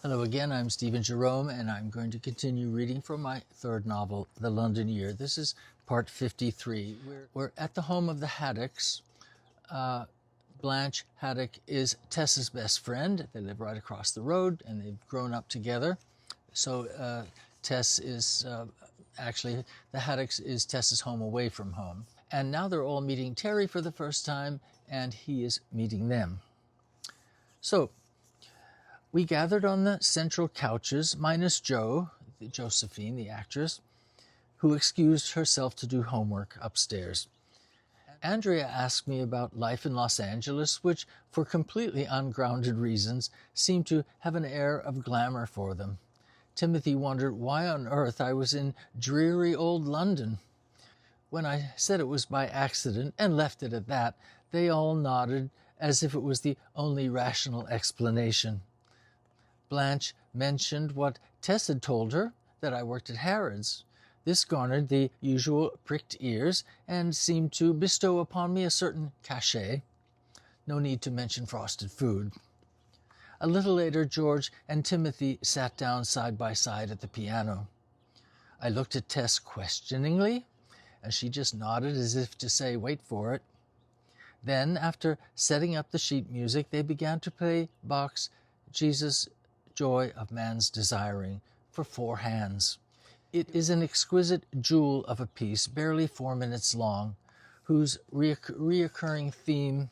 Hello again, I'm Stephen Jerome, and I'm going to continue reading from my third novel, The London Year. This is part 53. We're at the home of the Haddocks. Blanche Haddock is Tess's best friend. They live right across the road, and they've grown up together. So Tess is, actually, the Haddocks is Tess's home away from home. And now they're all meeting Terry for the first time, and he is meeting them. So, we gathered on the central couches, minus Josephine, the actress, who excused herself to do homework upstairs. Andrea asked me about life in Los Angeles, which, for completely ungrounded reasons, seemed to have an air of glamour for them. Timothy wondered why on earth I was in dreary old London. When I said it was by accident and left it at that, they all nodded as if it was the only rational explanation. Blanche mentioned what Tess had told her, that I worked at Harrods. This garnered the usual pricked ears and seemed to bestow upon me a certain cachet. No need to mention frosted food. A little later, George and Timothy sat down side by side at the piano. I looked at Tess questioningly, and she just nodded as if to say, wait for it. Then, after setting up the sheet music, they began to play Bach's Jesus' Joy of Man's Desiring for 4 hands. It is an exquisite jewel of a piece, barely 4 minutes long, whose reoccurring theme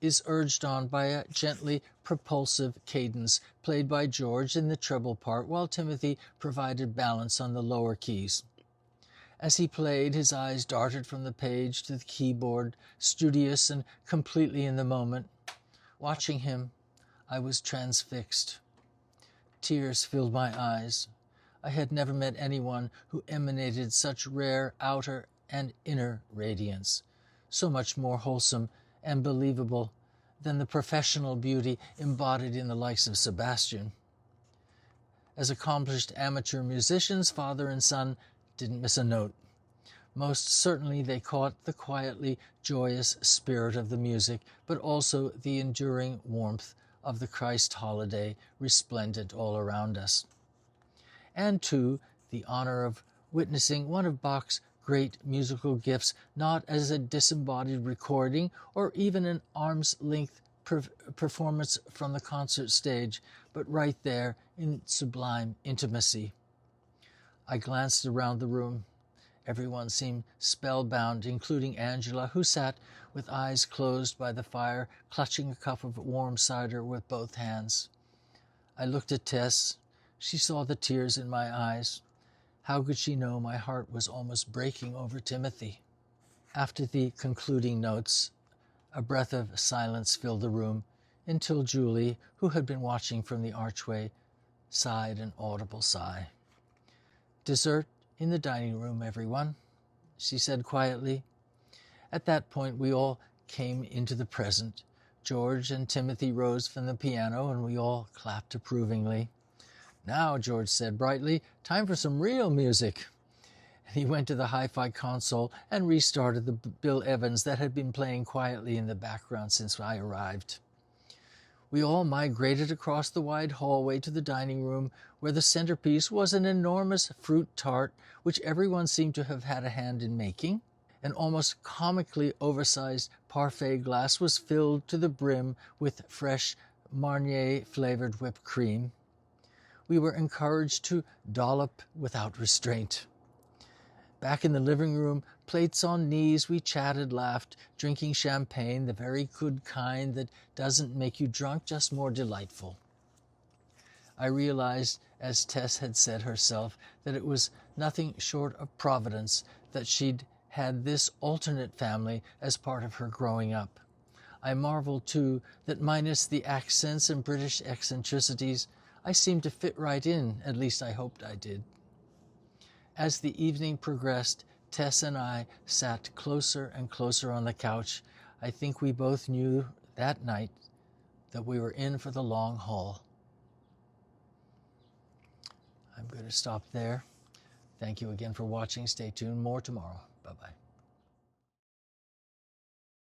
is urged on by a gently propulsive cadence played by George in the treble part, while Timothy provided balance on the lower keys. As he played, his eyes darted from the page to the keyboard, studious and completely in the moment. Watching him, I was transfixed. Tears filled my eyes. I had never met anyone who emanated such rare outer and inner radiance, so much more wholesome and believable than the professional beauty embodied in the likes of Sebastian. As accomplished amateur musicians, father and son didn't miss a note. Most certainly they caught the quietly joyous spirit of the music, but also the enduring warmth of the Christ holiday resplendent all around us. And too, the honor of witnessing one of Bach's great musical gifts, not as a disembodied recording or even an arm's-length performance from the concert stage, but right there in sublime intimacy. I glanced around the room. Everyone seemed spellbound, including Angela, who sat with eyes closed by the fire, clutching a cup of warm cider with both hands. I looked at Tess. She saw the tears in my eyes. How could she know my heart was almost breaking over Timothy? After the concluding notes, a breath of silence filled the room until Julie, who had been watching from the archway, sighed an audible sigh. "Dessert in the dining room, everyone," she said quietly. At that point, we all came into the present. George and Timothy rose from the piano, and we all clapped approvingly. "Now," George said brightly, "time for some real music." And he went to the hi-fi console and restarted the Bill Evans that had been playing quietly in the background since I arrived. We all migrated across the wide hallway to the dining room, where the centerpiece was an enormous fruit tart, which everyone seemed to have had a hand in making. An almost comically oversized parfait glass was filled to the brim with fresh Marnier-flavored whipped cream. We were encouraged to dollop without restraint. Back in the living room, plates on knees, we chatted, laughed, drinking champagne, the very good kind that doesn't make you drunk, just more delightful. I realized, as Tess had said herself, that it was nothing short of providence that she'd had this alternate family as part of her growing up. I marveled, too, that minus the accents and British eccentricities, I seemed to fit right in, at least I hoped I did. As the evening progressed, Tess and I sat closer and closer on the couch. I think we both knew that night that we were in for the long haul. I'm going to stop there. Thank you again for watching. Stay tuned. More tomorrow. Bye-bye.